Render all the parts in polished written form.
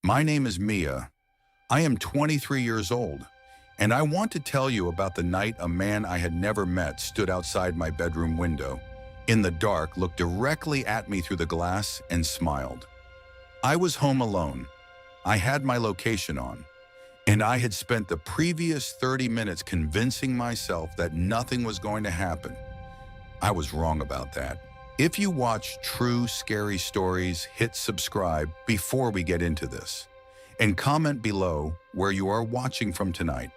My name is Mia. I am 23 years old, and I want to tell you about the night a man I had never met stood outside my bedroom window, in the dark, looked directly at me through the glass, and smiled. I was home alone. I had my location on, and I had spent the previous 30 minutes convincing myself that nothing was going to happen. I was wrong about that. If you watch true scary stories, hit subscribe before we get into this. And comment below where you are watching from tonight.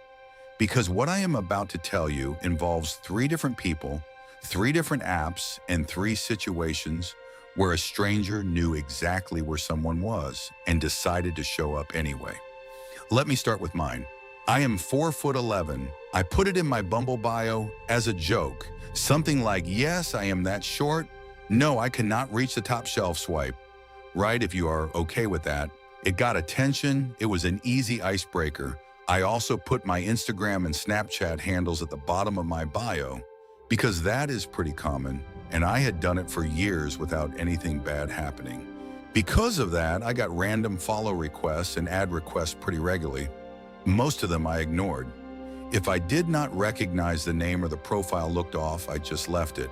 Because what I am about to tell you involves 3 different people, 3 different apps, and 3 situations where a stranger knew exactly where someone was and decided to show up anyway. Let me start with mine. I am 4'11". I put it in my Bumble bio as a joke. Something like, yes, I am that short. No, I cannot reach the top shelf swipe. Right, if you are okay with that. It got attention. It was an easy icebreaker. I also put my Instagram and Snapchat handles at the bottom of my bio because that is pretty common, and I had done it for years without anything bad happening. Because of that, I got random follow requests and ad requests pretty regularly. Most of them I ignored. If I did not recognize the name or the profile looked off, I just left it.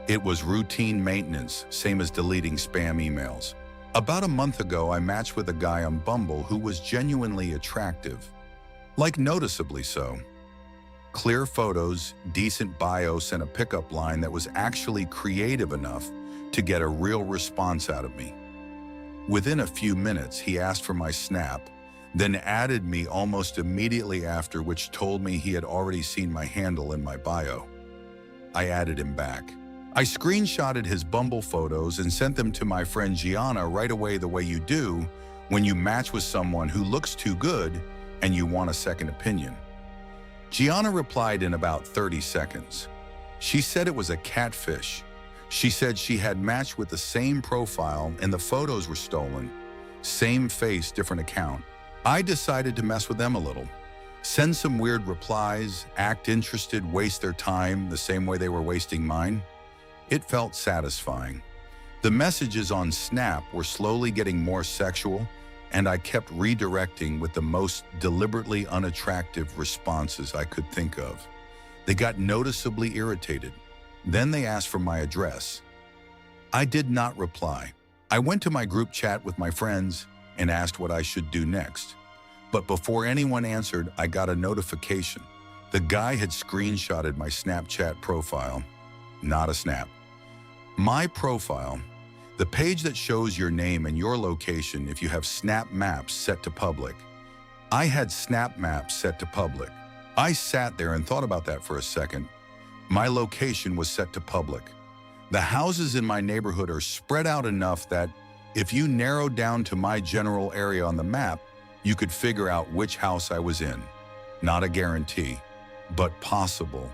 It was routine maintenance, same as deleting spam emails. About a month ago, I matched with a guy on Bumble who was genuinely attractive. Like noticeably so. Clear photos, decent bios, and a pickup line that was actually creative enough to get a real response out of me. Within a few minutes, he asked for my Snap, then added me almost immediately after, which told me he had already seen my handle in my bio. I added him back. I screenshotted his Bumble photos and sent them to my friend Gianna right away, the way you do when you match with someone who looks too good and you want a second opinion. Gianna replied in about 30 seconds. She said it was a catfish. She said she had matched with the same profile and the photos were stolen. Same face, different account. I decided to mess with them a little. Send some weird replies, act interested, waste their time the same way they were wasting mine. It felt satisfying. The messages on Snap were slowly getting more sexual, and I kept redirecting with the most deliberately unattractive responses I could think of. They got noticeably irritated. Then they asked for my address. I did not reply. I went to my group chat with my friends and asked what I should do next. But before anyone answered, I got a notification. The guy had screenshotted my Snapchat profile. Not a snap. My profile, the page that shows your name and your location if you have Snap Maps set to public. I had Snap Maps set to public. I sat there and thought about that for a second. My location was set to public. The houses in my neighborhood are spread out enough that if you narrowed down to my general area on the map, you could figure out which house I was in. Not a guarantee, but possible.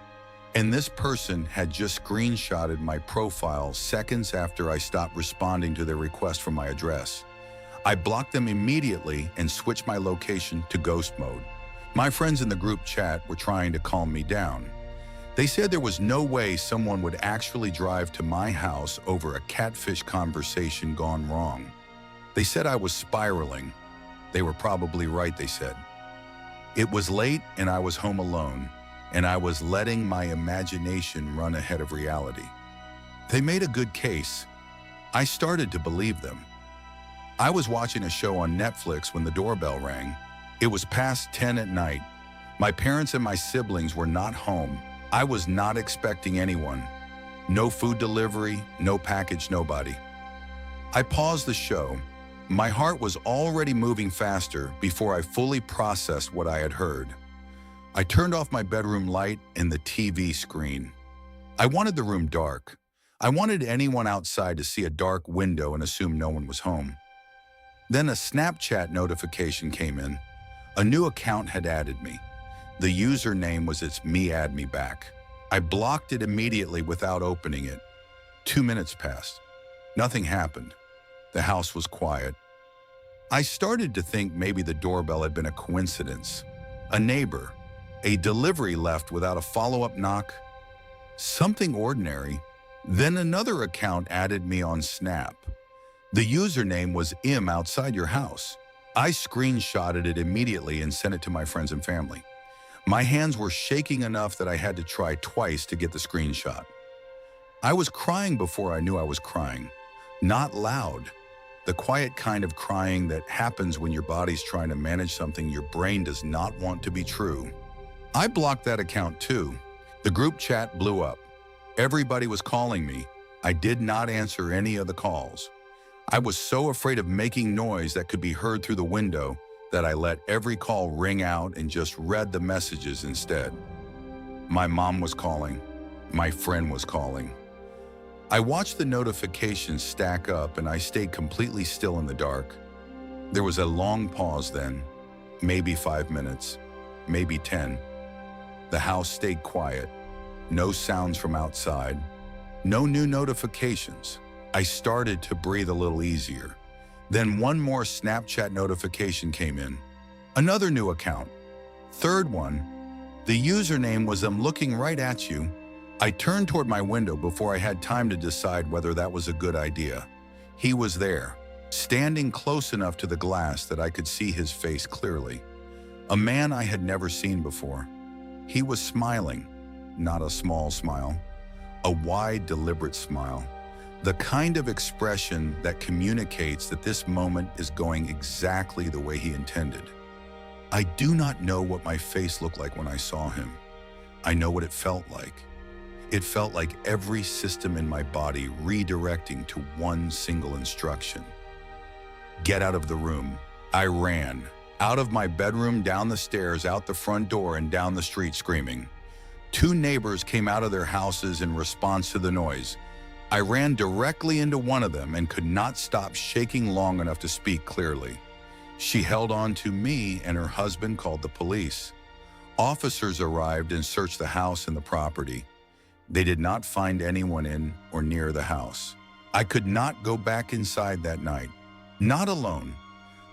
And this person had just screenshotted my profile seconds after I stopped responding to their request for my address. I blocked them immediately and switched my location to ghost mode. My friends in the group chat were trying to calm me down. They said there was no way someone would actually drive to my house over a catfish conversation gone wrong. They said I was spiraling. They were probably right, they said. It was late and I was home alone, and I was letting my imagination run ahead of reality. They made a good case. I started to believe them. I was watching a show on Netflix when the doorbell rang. It was past 10 at night. My parents and my siblings were not home. I was not expecting anyone. No food delivery, no package, nobody. I paused the show. My heart was already moving faster before I fully processed what I had heard. I turned off my bedroom light and the TV screen. I wanted the room dark. I wanted anyone outside to see a dark window and assume no one was home. Then a Snapchat notification came in. A new account had added me. The username was "It's me, add me back." I blocked it immediately without opening it. 2 minutes passed. Nothing happened. The house was quiet. I started to think maybe the doorbell had been a coincidence. A neighbor. A delivery left without a follow-up knock. Something ordinary. Then another account added me on Snap. The username was "Im outside your house." I screenshotted it immediately and sent it to my friends and family. My hands were shaking enough that I had to try twice to get the screenshot. I was crying before I knew I was crying. Not loud. The quiet kind of crying that happens when your body's trying to manage something your brain does not want to be true. I blocked that account too. The group chat blew up. Everybody was calling me. I did not answer any of the calls. I was so afraid of making noise that could be heard through the window that I let every call ring out and just read the messages instead. My mom was calling. My friend was calling. I watched the notifications stack up and I stayed completely still in the dark. There was a long pause then, maybe 5 minutes, maybe 10. The house stayed quiet. No sounds from outside. No new notifications. I started to breathe a little easier. Then one more Snapchat notification came in. Another new account. Third one. The username was "I'm looking right at you." I turned toward my window before I had time to decide whether that was a good idea. He was there, standing close enough to the glass that I could see his face clearly. A man I had never seen before. He was smiling, not a small smile, a wide, deliberate smile. The kind of expression that communicates that this moment is going exactly the way he intended. I do not know what my face looked like when I saw him. I know what it felt like. It felt like every system in my body redirecting to one single instruction. Get out of the room. I ran. Out of my bedroom, down the stairs, out the front door, and down the street screaming. 2 neighbors came out of their houses in response to the noise. I ran directly into one of them and could not stop shaking long enough to speak clearly. She held on to me and her husband called the police. Officers arrived and searched the house and the property. They did not find anyone in or near the house. I could not go back inside that night. Not alone.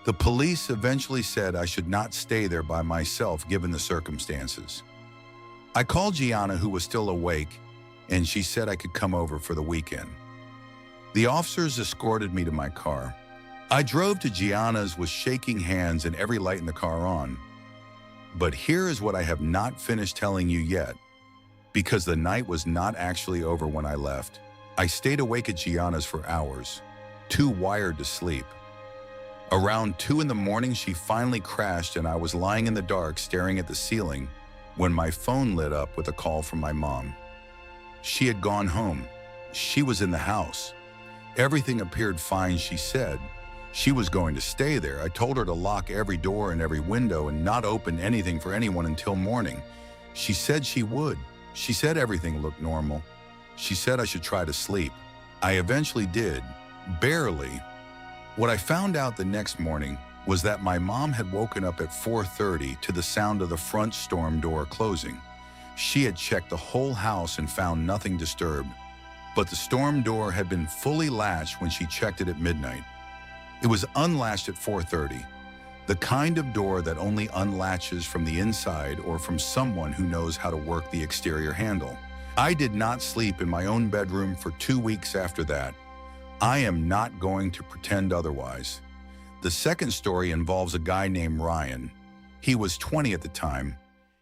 The police eventually said I should not stay there by myself given the circumstances. I called Gianna, who was still awake, and she said I could come over for the weekend. The officers escorted me to my car. I drove to Gianna's with shaking hands and every light in the car on. But here is what I have not finished telling you yet, because the night was not actually over when I left. I stayed awake at Gianna's for hours, too wired to sleep. Around 2 in the morning, she finally crashed and I was lying in the dark staring at the ceiling when my phone lit up with a call from my mom. She had gone home. She was in the house. Everything appeared fine, she said. She was going to stay there. I told her to lock every door and every window and not open anything for anyone until morning. She said she would. She said everything looked normal. She said I should try to sleep. I eventually did, barely. What I found out the next morning was that my mom had woken up at 4:30 to the sound of the front storm door closing. She had checked the whole house and found nothing disturbed, but the storm door had been fully latched when she checked it at midnight. It was unlatched at 4:30, the kind of door that only unlatches from the inside or from someone who knows how to work the exterior handle. I did not sleep in my own bedroom for 2 weeks after that. I am not going to pretend otherwise. The second story involves a guy named Ryan. He was 20 at the time,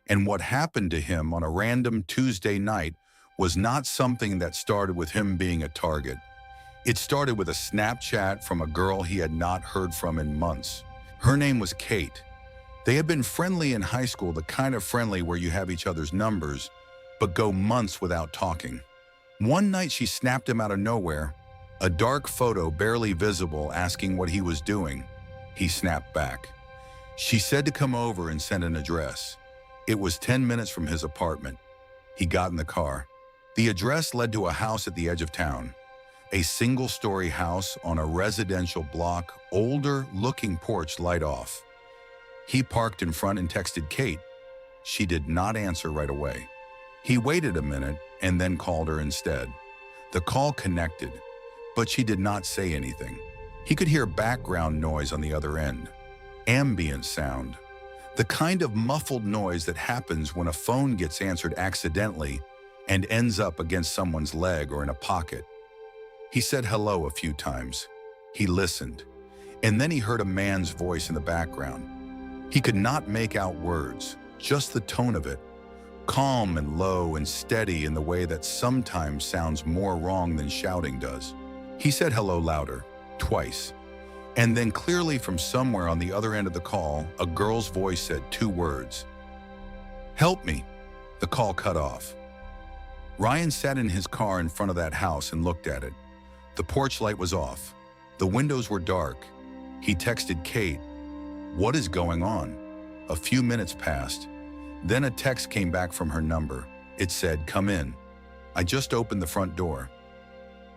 and what happened to him on a random Tuesday night was not something that started with him being a target. It started with a Snapchat from a girl he had not heard from in months. Her name was Kate. They had been friendly in high school, the kind of friendly where you have each other's numbers, but go months without talking. One night she snapped him out of nowhere, a dark photo barely visible asking what he was doing. He snapped back. She said to come over and send an address. It was 10 minutes from his apartment. He got in the car. The address led to a house at the edge of town. A single-story house on a residential block, older looking porch light off. He parked in front and texted Kate. She did not answer right away. He waited a minute and then called her instead. The call connected, but she did not say anything. He could hear background noise on the other end. Ambient sound. The kind of muffled noise that happens when a phone gets answered accidentally and ends up against someone's leg or in a pocket. He said hello a few times. He listened. And then he heard a man's voice in the background. He could not make out words, just the tone of it, calm and low and steady in the way that sometimes sounds more wrong than shouting does. He said hello louder, twice. And then clearly from somewhere on the other end of the call, a girl's voice said 2 words. "Help me." The call cut off. Ryan sat in his car in front of that house and looked at it. The porch light was off. The windows were dark. He texted Kate, "What is going on?" A few minutes passed. Then a text came back from her number. It said, "Come in. I just opened the front door."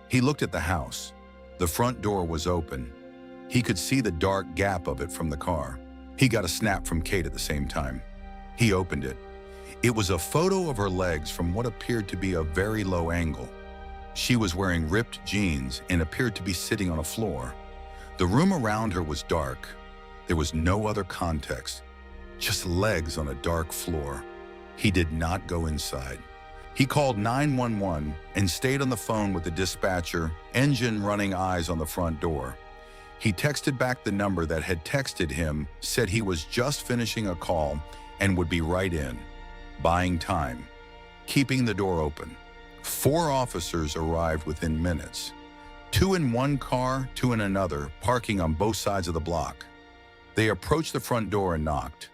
He looked at the house. The front door was open. He could see the dark gap of it from the car. He got a snap from Kate at the same time. He opened it. It was a photo of her legs from what appeared to be a very low angle. She was wearing ripped jeans and appeared to be sitting on a floor. The room around her was dark. There was no other context, just legs on a dark floor. He did not go inside. He called 911 and stayed on the phone with the dispatcher, engine running, eyes on the front door. He texted back the number that had texted him, said he was just finishing a call and would be right in, buying time, keeping the door open. 4 officers arrived within minutes. 2 in one car, 2 in another, parking on both sides of the block. They approached the front door and knocked.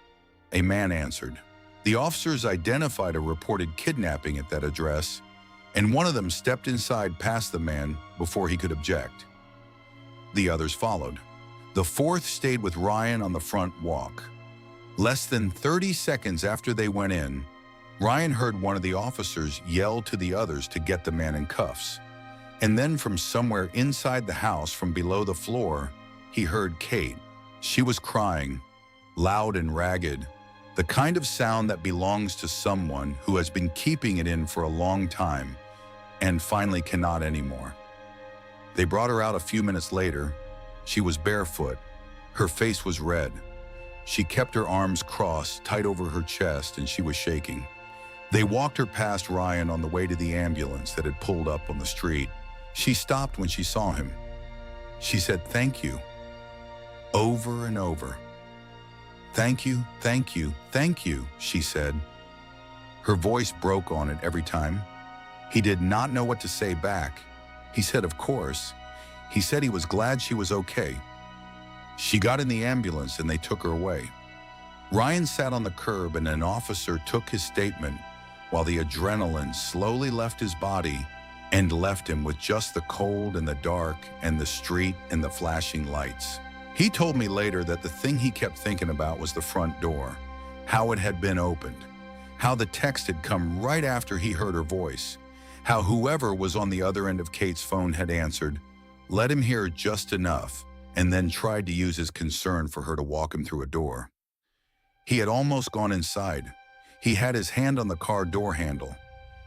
A man answered. The officers identified a reported kidnapping at that address, and one of them stepped inside past the man before he could object. The others followed. The 4th stayed with Ryan on the front walk. Less than 30 seconds after they went in, Ryan heard one of the officers yell to the others to get the man in cuffs. And then from somewhere inside the house, from below the floor, he heard Kate. She was crying, loud and ragged, the kind of sound that belongs to someone who has been keeping it in for a long time and finally cannot anymore. They brought her out a few minutes later. She was barefoot. Her face was red. She kept her arms crossed tight over her chest and she was shaking. They walked her past Ryan on the way to the ambulance that had pulled up on the street. She stopped when she saw him. She said, "Thank you," over and over. "Thank you, thank you, thank you," she said. Her voice broke on it every time. He did not know what to say back. He said, "Of course." He said he was glad she was okay. She got in the ambulance and they took her away. Ryan sat on the curb and an officer took his statement while the adrenaline slowly left his body and left him with just the cold and the dark and the street and the flashing lights. He told me later that the thing he kept thinking about was the front door, how it had been opened, how the text had come right after he heard her voice, how whoever was on the other end of Kate's phone had answered, let him hear just enough, and then tried to use his concern for her to walk him through a door. He had almost gone inside. He had his hand on the car door handle.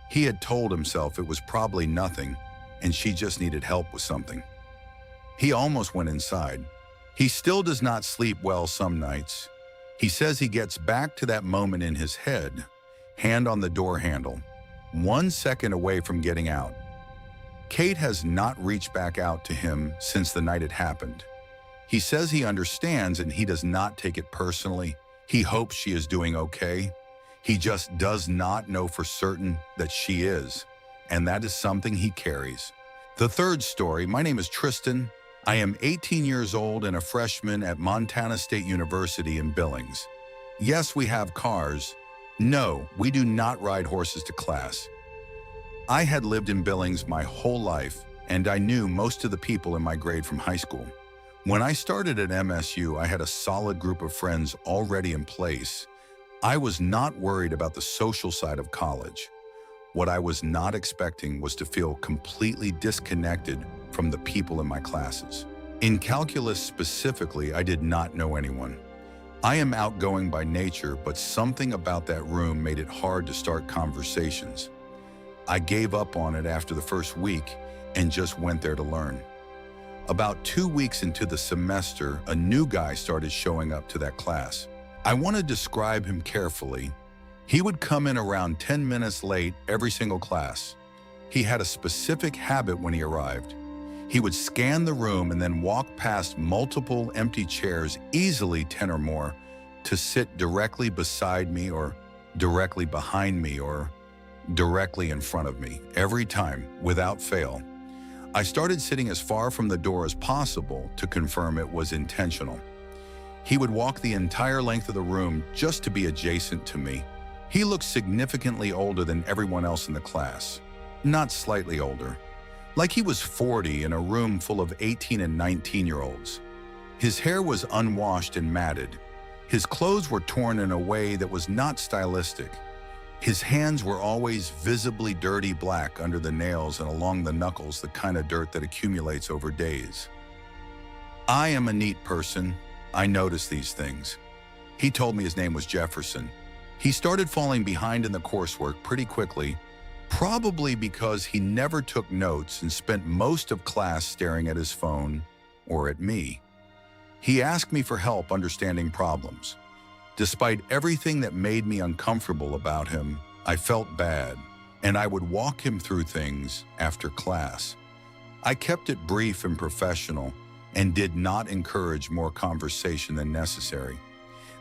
He had told himself it was probably nothing, and she just needed help with something. He almost went inside. He still does not sleep well some nights. He says he gets back to that moment in his head, hand on the door handle, 1 second away from getting out. Kate has not reached back out to him since the night it happened. He says he understands and he does not take it personally. He hopes she is doing okay. He just does not know for certain that she is, and that is something he carries. The third story, my name is Tristan. I am 18 years old and a freshman at Montana State University in Billings. Yes, we have cars. No, we do not ride horses to class. I had lived in Billings my whole life, and I knew most of the people in my grade from high school. When I started at MSU, I had a solid group of friends already in place. I was not worried about the social side of college. What I was not expecting was to feel completely disconnected from the people in my classes. In calculus specifically, I did not know anyone. I am outgoing by nature, but something about that room made it hard to start conversations. I gave up on it after the first week and just went there to learn. About 2 weeks into the semester, a new guy started showing up to that class. I want to describe him carefully. He would come in around 10 minutes late every single class. He had a specific habit when he arrived. He would scan the room and then walk past multiple empty chairs, easily 10 or more, to sit directly beside me or directly behind me or directly in front of me, every time, without fail. I started sitting as far from the door as possible to confirm it was intentional. He would walk the entire length of the room just to be adjacent to me. He looked significantly older than everyone else in the class, not slightly older. Like he was 40 in a room full of 18 and 19-year-olds. His hair was unwashed and matted. His clothes were torn in a way that was not stylistic. His hands were always visibly dirty black under the nails and along the knuckles, the kind of dirt that accumulates over days. I am a neat person. I notice these things. He told me his name was Jefferson. He started falling behind in the coursework pretty quickly, probably because he never took notes and spent most of class staring at his phone or at me. He asked me for help understanding problems. Despite everything that made me uncomfortable about him, I felt bad, and I would walk him through things after class. I kept it brief and professional and did not encourage more conversation than necessary.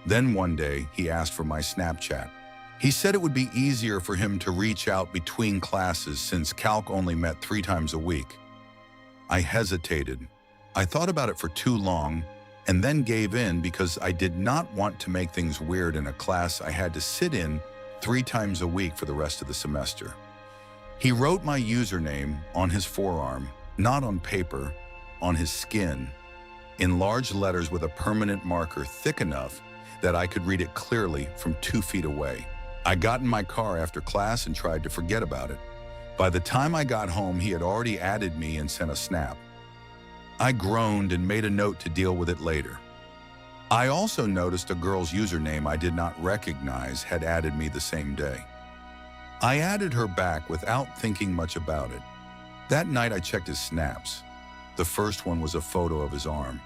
Then one day, he asked for my Snapchat. He said it would be easier for him to reach out between classes since calc only met 3 times a week. I hesitated. I thought about it for too long and then gave in because I did not want to make things weird in a class I had to sit in 3 times a week for the rest of the semester. He wrote my username on his forearm, not on paper, on his skin, in large letters with a permanent marker thick enough that I could read it clearly from 2 feet away. I got in my car after class and tried to forget about it. By the time I got home, he had already added me and sent a snap. I groaned and made a note to deal with it later. I also noticed a girl's username I did not recognize had added me the same day. I added her back without thinking much about it. That night I checked his snaps. The first one was a photo of his arm,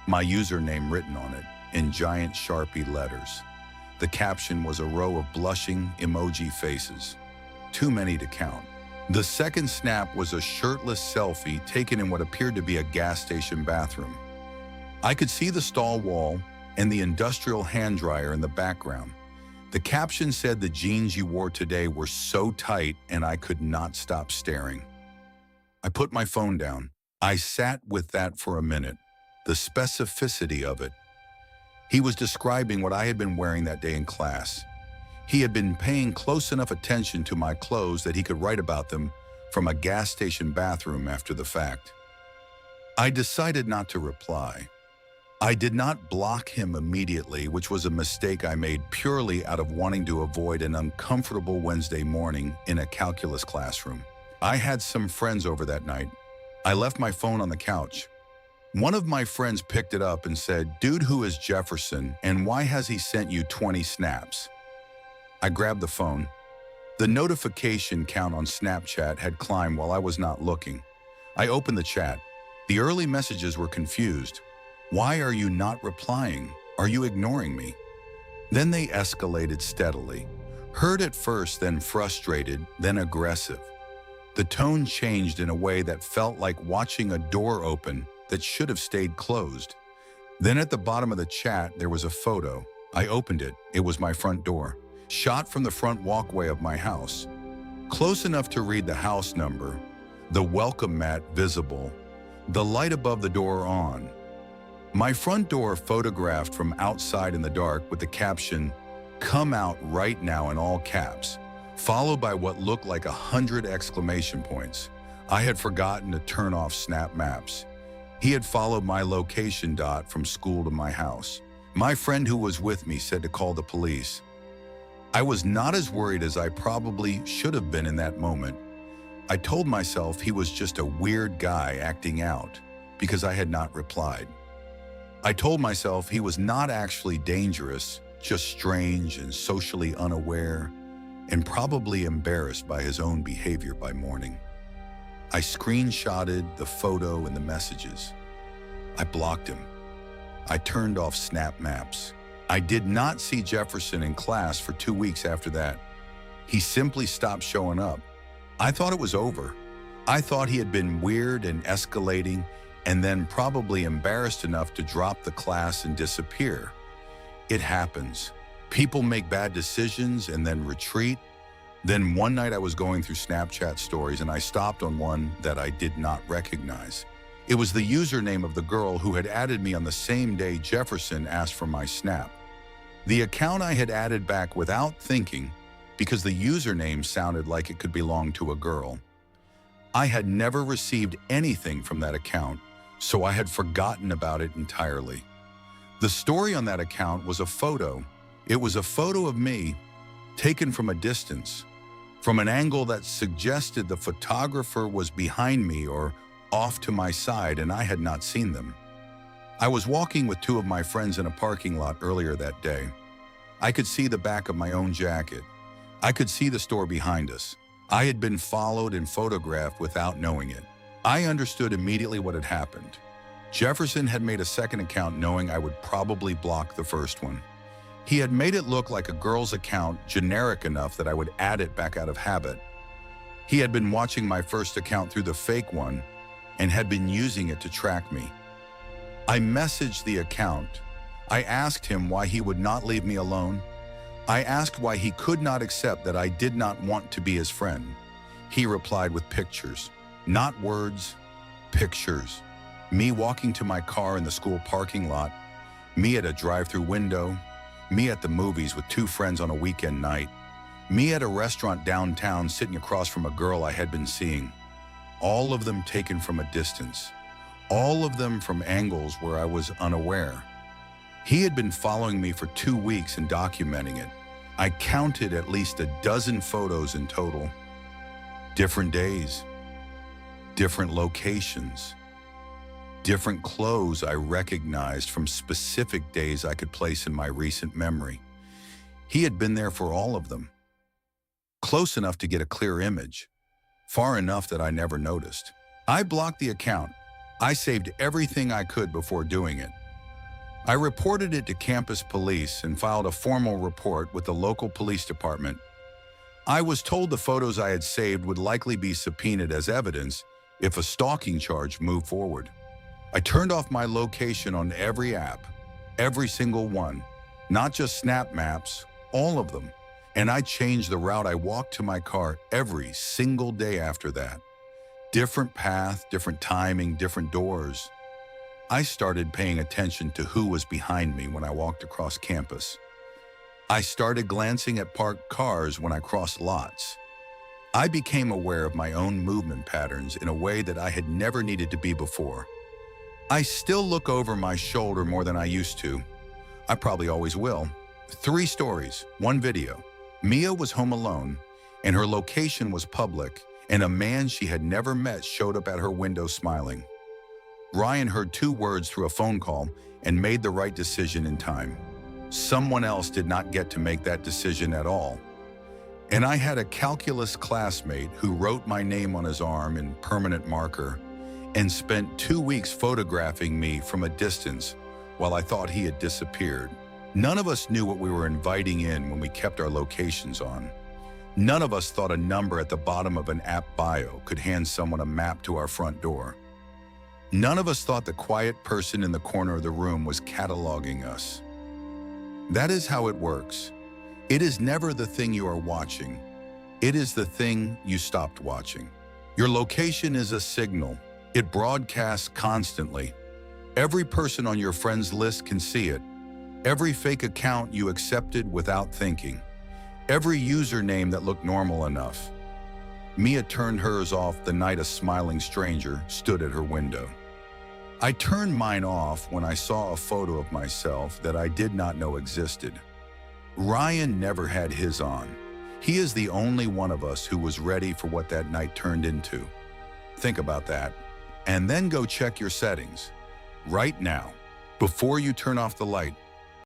my username written on it in giant Sharpie letters. The caption was a row of blushing emoji faces, too many to count. The second snap was a shirtless selfie taken in what appeared to be a gas station bathroom. I could see the stall wall and the industrial hand dryer in the background. The caption said the jeans you wore today were so tight and I could not stop staring. I put my phone down. I sat with that for a minute, the specificity of it. He was describing what I had been wearing that day in class. He had been paying close enough attention to my clothes that he could write about them from a gas station bathroom after the fact. I decided not to reply. I did not block him immediately, which was a mistake I made purely out of wanting to avoid an uncomfortable Wednesday morning in a calculus classroom. I had some friends over that night. I left my phone on the couch. One of my friends picked it up and said, "Dude, who is Jefferson, and why has he sent you 20 snaps?" I grabbed the phone. The notification count on Snapchat had climbed while I was not looking. I opened the chat. The early messages were confused. "Why are you not replying? Are you ignoring me?" Then they escalated steadily. Hurt at first, then frustrated, then aggressive. The tone changed in a way that felt like watching a door open that should have stayed closed. Then at the bottom of the chat, there was a photo. I opened it. It was my front door, shot from the front walkway of my house. Close enough to read the house number, the welcome mat visible, the light above the door on. My front door photographed from outside in the dark with the caption, "Come out right now," in all caps, followed by what looked like 100 exclamation points. I had forgotten to turn off Snap Maps. He had followed my location dot from school to my house. My friend who was with me said to call the police. I was not as worried as I probably should have been in that moment. I told myself he was just a weird guy acting out because I had not replied. I told myself he was not actually dangerous, just strange and socially unaware, and probably embarrassed by his own behavior by morning. I screenshotted the photo and the messages. I blocked him. I turned off Snap Maps. I did not see Jefferson in class for 2 weeks after that. He simply stopped showing up. I thought it was over. I thought he had been weird and escalating, and then probably embarrassed enough to drop the class and disappear. It happens. People make bad decisions and then retreat. Then one night I was going through Snapchat stories and I stopped on one that I did not recognize. It was the username of the girl who had added me on the same day Jefferson asked for my snap. The account I had added back without thinking because the username sounded like it could belong to a girl. I had never received anything from that account, so I had forgotten about it entirely. The story on that account was a photo. It was a photo of me taken from a distance, from an angle that suggested the photographer was behind me or off to my side and I had not seen them. I was walking with two of my friends in a parking lot earlier that day. I could see the back of my own jacket. I could see the store behind us. I had been followed and photographed without knowing it. I understood immediately what had happened. Jefferson had made a second account knowing I would probably block the first one. He had made it look like a girl's account, generic enough that I would add it back out of habit. He had been watching my first account through the fake one and had been using it to track me. I messaged the account. I asked him why he would not leave me alone. I asked why he could not accept that I did not want to be his friend. He replied with pictures, not words, pictures. Me walking to my car in the school parking lot, me at a drive-through window, me at the movies with two friends on a weekend night, me at a restaurant downtown sitting across from a girl I had been seeing. All of them taken from a distance. All of them from angles where I was unaware. He had been following me for 2 weeks and documenting it. I counted at least a dozen photos in total. Different days, different locations, different clothes I recognized from specific days I could place in my recent memory. He had been there for all of them. Close enough to get a clear image, far enough that I never noticed. I blocked the account. I saved everything I could before doing it. I reported it to campus police and filed a formal report with the local police department. I was told the photos I had saved would likely be subpoenaed as evidence if a stalking charge moved forward. I turned off my location on every app, every single one, not just Snap Maps, all of them. And I changed the route I walked to my car every single day after that. Different path, different timing, different doors. I started paying attention to who was behind me when I walked across campus. I started glancing at parked cars when I crossed lots. I became aware of my own movement patterns in a way that I had never needed to be before. I still look over my shoulder more than I used to. I probably always will. 3 stories, 1 video. Mia was home alone, and her location was public, and a man she had never met showed up at her window smiling. Ryan heard 2 words through a phone call and made the right decision in time. Someone else did not get to make that decision at all. And I had a calculus classmate who wrote my name on his arm in permanent marker and spent 2 weeks photographing me from a distance while I thought he had disappeared. None of us knew what we were inviting in when we kept our locations on. None of us thought a number at the bottom of an app bio could hand someone a map to our front door. None of us thought the quiet person in the corner of the room was cataloging us. That is how it works. It is never the thing you are watching. It is the thing you stopped watching. Your location is a signal. It broadcasts constantly. Every person on your friends list can see it. Every fake account you accepted without thinking. Every username that looked normal enough. Mia turned hers off the night a smiling stranger stood at her window. I turned mine off when I saw a photo of myself that I did not know existed. Ryan never had his on. He is the only one of us who was ready for what that night turned into. Think about that, and then go check your settings. Right now, before you turn off the light,